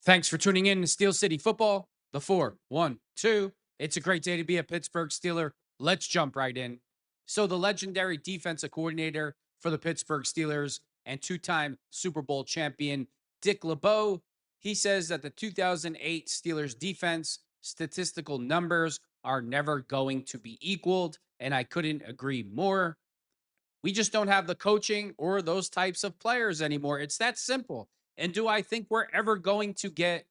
Thanks for tuning in to Steel City Football. The 4-1-2. It's a great day to be a Pittsburgh Steeler. Let's jump right in. So, the legendary defensive coordinator for the Pittsburgh Steelers and two-time Super Bowl champion Dick LeBeau, he says that the 2008 Steelers defense statistical numbers are never going to be equaled, and I couldn't agree more. We just don't have the coaching or those types of players anymore. It's that simple. And do I think we're ever going to get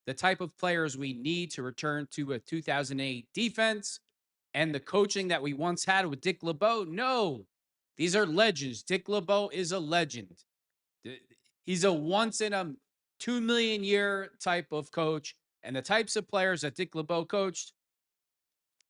the type of players we need to return to a 2008 defense and the coaching that we once had with Dick LeBeau? No. These are legends. Dick LeBeau is a legend. He's a once in a 2 million year type of coach. And the types of players that Dick LeBeau coached,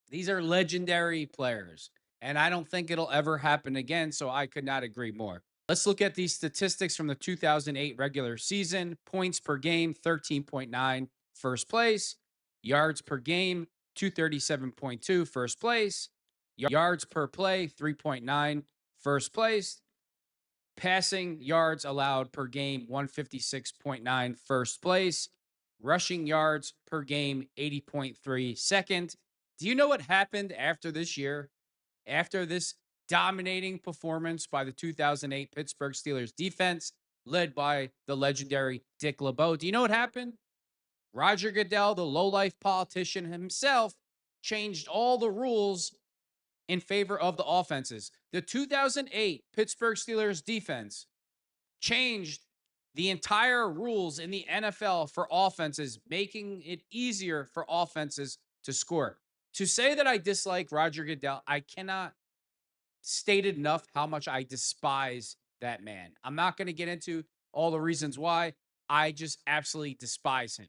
these are legendary players, and I don't think it'll ever happen again. So I could not agree more. Let's look at these statistics from the 2008 regular season. Points per game, 13.9, first place. Yards per game, 237.2, first place. Yards per play, 3.9, first place. Passing yards allowed per game, 156.9, first place. Rushing yards per game, 80.3, second. Do you know what happened after this year? After this dominating performance by the 2008 Pittsburgh Steelers defense, led by the legendary Dick LeBeau. Do you know what happened? Roger Goodell, the lowlife politician himself, changed all the rules in favor of the offenses. The 2008 Pittsburgh Steelers defense changed the entire rules in the NFL for offenses, making it easier for offenses to score. To say that I dislike Roger Goodell, I cannot state enough how much I despise that man. I'm not going to get into all the reasons why. I just absolutely despise him.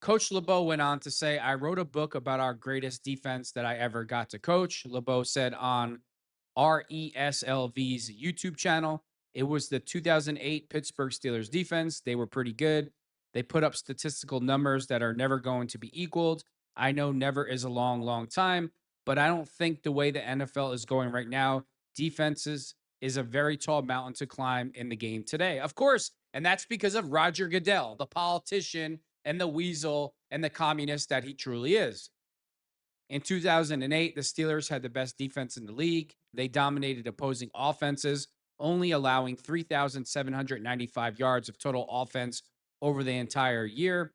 Coach LeBeau went on to say, I wrote a book about our greatest defense that I ever got to coach. LeBeau said on RESLV's YouTube channel, it was the 2008 Pittsburgh Steelers defense. They were pretty good. They put up statistical numbers that are never going to be equaled. I know never is a long, long time, but I don't think the way the NFL is going right now, defenses is a very tall mountain to climb in the game today. Of course, and that's because of Roger Goodell, the politician and the weasel and the communist that he truly is. In 2008, the Steelers had the best defense in the league. They dominated opposing offenses, only allowing 3,795 yards of total offense over the entire year,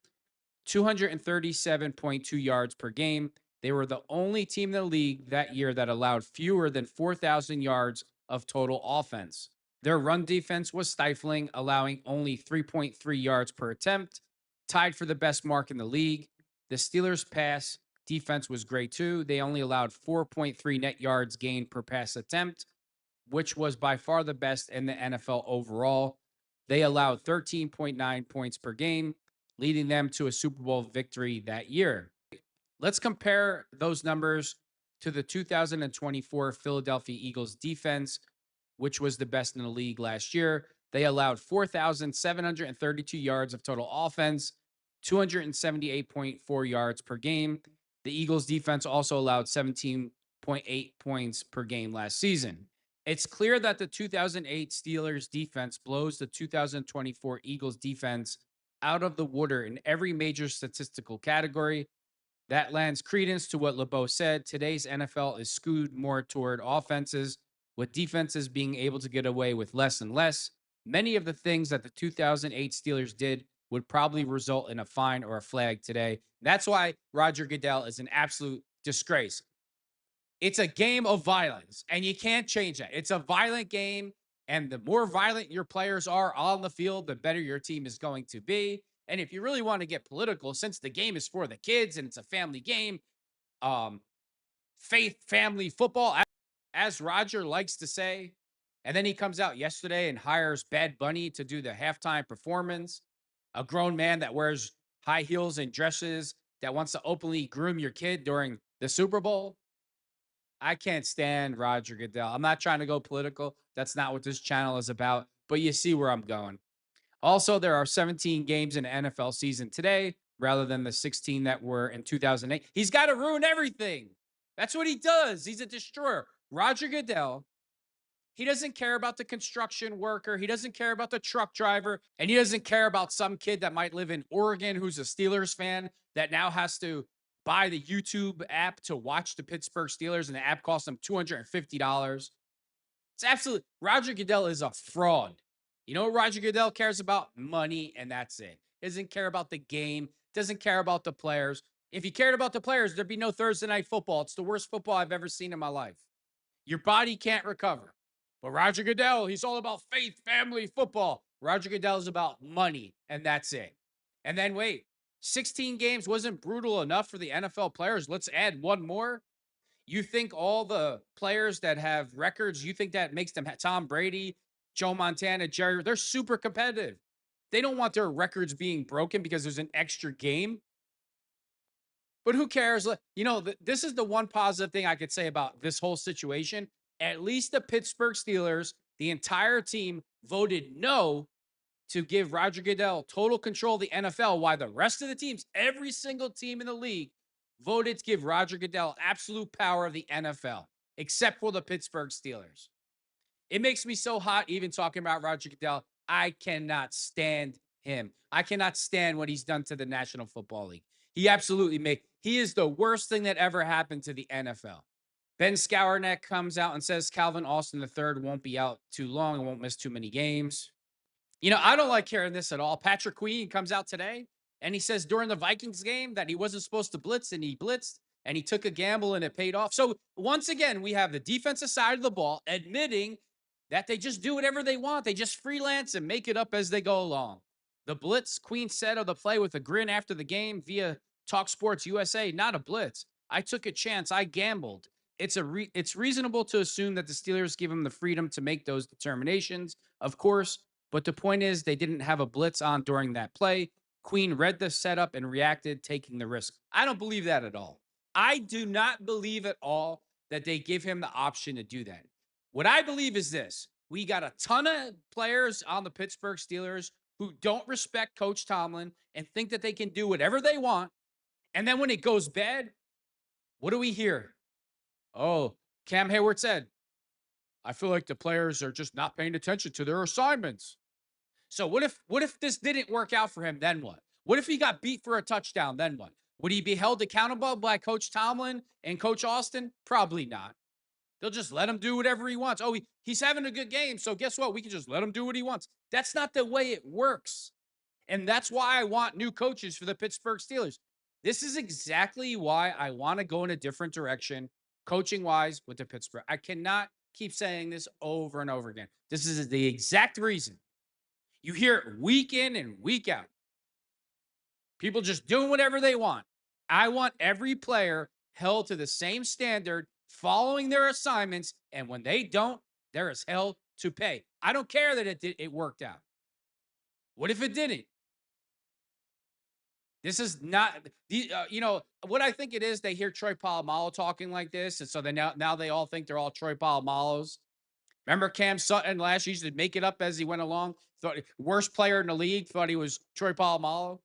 237.2 yards per game. They were the only team in the league that year that allowed fewer than 4,000 yards of total offense. Their run defense was stifling, allowing only 3.3 yards per attempt, tied for the best mark in the league. The Steelers' pass defense was great too. They only allowed 4.3 net yards gained per pass attempt, which was by far the best in the NFL overall. They allowed 13.9 points per game, leading them to a Super Bowl victory that year. Let's compare those numbers to the 2024 Philadelphia Eagles defense, which was the best in the league last year. They allowed 4,732 yards of total offense, 278.4 yards per game. The Eagles defense also allowed 17.8 points per game last season. It's clear that the 2008 Steelers defense blows the 2024 Eagles defense out of the water in every major statistical category. That lends credence to what LeBeau said. Today's NFL is skewed more toward offenses, with defenses being able to get away with less and less. Many of the things that the 2008 Steelers did would probably result in a fine or a flag today. That's why Roger Goodell is an absolute disgrace. It's a game of violence, and you can't change that. It's a violent game, and the more violent your players are on the field, the better your team is going to be. And if you really want to get political, since the game is for the kids and it's a family game, um, faith, family, football, as Roger likes to say. And then he comes out yesterday and hires Bad Bunny to do the halftime performance. A grown man that wears high heels and dresses that wants to openly groom your kid during the Super Bowl. I can't stand Roger Goodell. I'm not trying to go political. That's not what this channel is about, but you see where I'm going. Also, there are 17 games in the NFL season today rather than the 16 that were in 2008. He's got to ruin everything. That's what he does. He's a destroyer. Roger Goodell He doesn't care about the construction worker. He doesn't care about the truck driver. And he doesn't care about some kid that might live in Oregon who's a Steelers fan that now has to buy the YouTube app to watch the Pittsburgh Steelers, and the app costs them $250. It's absolutely, Roger Goodell is a fraud. You know what Roger Goodell cares about? Money, and that's it. Doesn't care about the game, doesn't care about the players. If he cared about the players, there'd be no Thursday night football. It's the worst football I've ever seen in my life. Your body can't recover. But Roger Goodell, he's all about faith, family, football. Roger Goodell is about money, and that's it. And then wait, 16 games wasn't brutal enough for the NFL players. Let's add one more. You think all the players that have records, you think that makes them Tom Brady, Joe Montana, Jerry, they're super competitive. They don't want their records being broken because there's an extra game. But who cares? You know, this is the one positive thing I could say about this whole situation. At least the Pittsburgh Steelers, the entire team voted no to give Roger Goodell total control of the NFL, while the rest of the teams, every single team in the league, voted to give Roger Goodell absolute power of the NFL, except for the Pittsburgh Steelers. It makes me so hot even talking about Roger Goodell. I cannot stand him. I cannot stand what he's done to the National Football League. He is the worst thing that ever happened to the NFL. Ben Skowronek comes out and says Calvin Austin III won't be out too long and won't miss too many games. You know, I don't like hearing this at all. Patrick Queen comes out today and he says during the Vikings game that he wasn't supposed to blitz, and he blitzed and he took a gamble and it paid off. So once again, we have the defensive side of the ball admitting that they just do whatever they want. They just freelance and make it up as they go along. The blitz, Queen said of the play with a grin after the game via Talk Sports USA, not a blitz. I took a chance. I gambled. It's reasonable to assume that the Steelers give him the freedom to make those determinations, of course, but the point is they didn't have a blitz on during that play. Queen read the setup and reacted, taking the risk. I don't believe that at all. I do not believe at all that they give him the option to do that. What I believe is this. We got a ton of players on the Pittsburgh Steelers who don't respect Coach Tomlin and think that they can do whatever they want. And then when it goes bad, what do we hear? Oh, Cam Hayward said, I feel like the players are just not paying attention to their assignments. So what if this didn't work out for him? Then what? What if he got beat for a touchdown? Then what? Would he be held accountable by Coach Tomlin and Coach Austin? Probably not. They'll just let him do whatever he wants. Oh, he's having a good game, so guess what? We can just let him do what he wants. That's not the way it works. And that's why I want new coaches for the Pittsburgh Steelers. This is exactly why I want to go in a different direction, coaching-wise, with the Pittsburgh. I cannot keep saying this over and over again. This is the exact reason. You hear it week in and week out. People just doing whatever they want. I want every player held to the same standard, following their assignments, and when they don't, there is hell to pay. I don't care that it worked out. What if it didn't? This is not, you know, what I think it is, they hear Troy Polamalu talking like this, and so now they all think they're all Troy Polomalus. Remember Cam Sutton last year? He used to make it up as he went along. Thought worst player in the league, thought he was Troy Polamalu.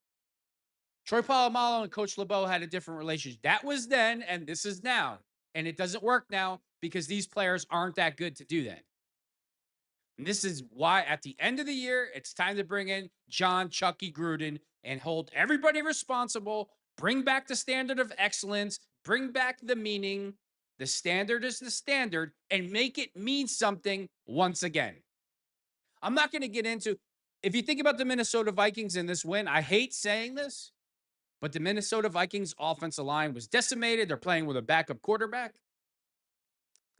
Troy Polamalu and Coach LeBeau had a different relationship. That was then, and this is now. And it doesn't work now because these players aren't that good to do that. And this is why at the end of the year, it's time to bring in John Chucky Gruden and hold everybody responsible, bring back the standard of excellence, bring back the meaning. The standard is the standard, and make it mean something once again. I'm not going to get into, if you think about the Minnesota Vikings in this win, I hate saying this, but the Minnesota Vikings offensive line was decimated. They're playing with a backup quarterback.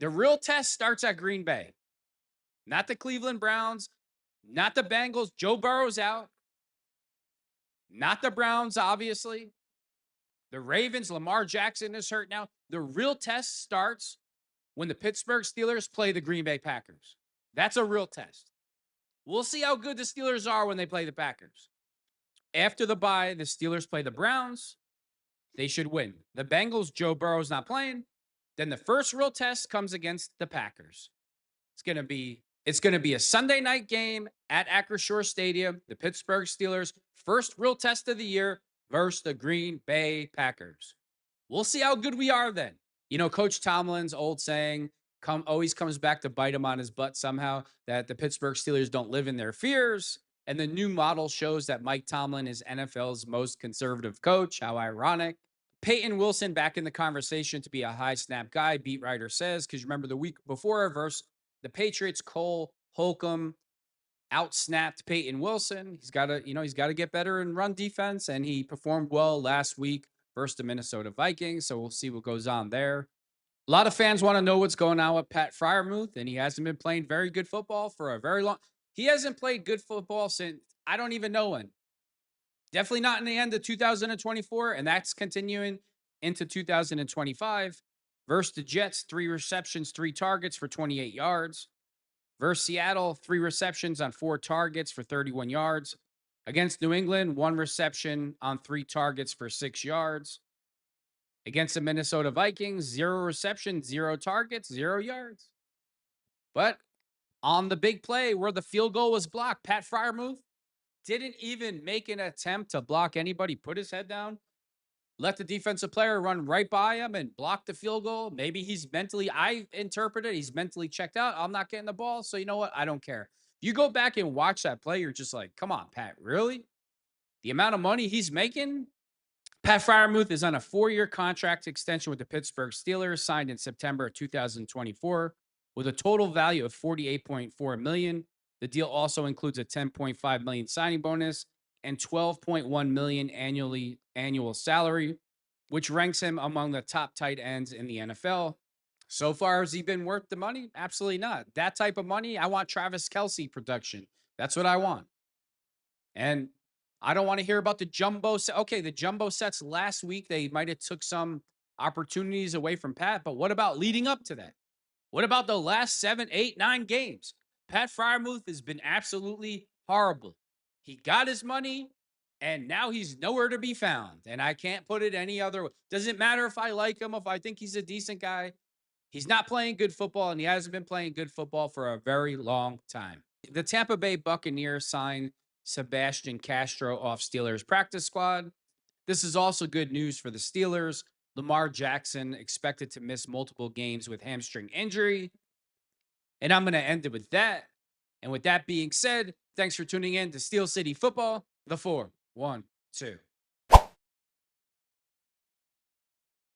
The real test starts at Green Bay. Not the Cleveland Browns, not the Bengals. Joe Burrow's out. Not the Browns, obviously. The Ravens, Lamar Jackson is hurt now. The real test starts when the Pittsburgh Steelers play the Green Bay Packers. That's a real test. We'll see how good the Steelers are when they play the Packers. After the bye, the Steelers play the Browns. They should win. The Bengals, Joe Burrow's not playing. Then the first real test comes against the Packers. It's going to be a Sunday night game at Acrisure Stadium. The Pittsburgh Steelers' first real test of the year versus the Green Bay Packers. We'll see how good we are then. You know, Coach Tomlin's old saying, always comes back to bite him on his butt somehow, that the Pittsburgh Steelers don't live in their fears. And the new model shows that Mike Tomlin is NFL's most conservative coach. How ironic. Peyton Wilson back in the conversation to be a high snap guy, beat writer says, because remember the week before versus the Patriots, Cole Holcomb outsnapped Peyton Wilson. He's got to get better in run defense, and he performed well last week versus the Minnesota Vikings. So we'll see what goes on there. A lot of fans want to know what's going on with Pat Freiermuth, and he hasn't been playing very good football for a very long. He hasn't played good football since I don't even know when. Definitely not in the end of 2024, and that's continuing into 2025. Versus the Jets, 3 receptions, 3 targets for 28 yards. Versus Seattle, 3 receptions on 4 targets for 31 yards. Against New England, 1 reception on 3 targets for 6 yards. Against the Minnesota Vikings, 0 receptions, 0 targets, 0 yards. But on the big play where the field goal was blocked, Pat Freiermuth didn't even make an attempt to block anybody, put his head down, let the defensive player run right by him and block the field goal. Maybe I interpreted he's mentally checked out. I'm not getting the ball. So you know what? I don't care. You go back and watch that play, you're just like, come on, Pat, really? The amount of money he's making? Pat Freiermuth is on a 4-year contract extension with the Pittsburgh Steelers, signed in September of 2024, with a total value of $48.4 million. The deal also includes a $10.5 million signing bonus and $12.1 million annual salary, which ranks him among the top tight ends in the NFL. So far, has he been worth the money? Absolutely not. That type of money, I want Travis Kelce production. That's what I want. And I don't want to hear about the jumbo set. Okay, the jumbo sets last week, they might have took some opportunities away from Pat, but what about leading up to that? What about the last 7, 8, 9 games? Pat Freiermuth has been absolutely horrible. He got his money, and now he's nowhere to be found. And I can't put it any other way. Doesn't matter if I like him, if I think he's a decent guy. He's not playing good football, and he hasn't been playing good football for a very long time. The Tampa Bay Buccaneers signed Sebastian Castro off Steelers practice squad. This is also good news for the Steelers. Lamar Jackson expected to miss multiple games with hamstring injury. And I'm going to end it with that. And with that being said, thanks for tuning in to Steel City Football, the 4-1-2.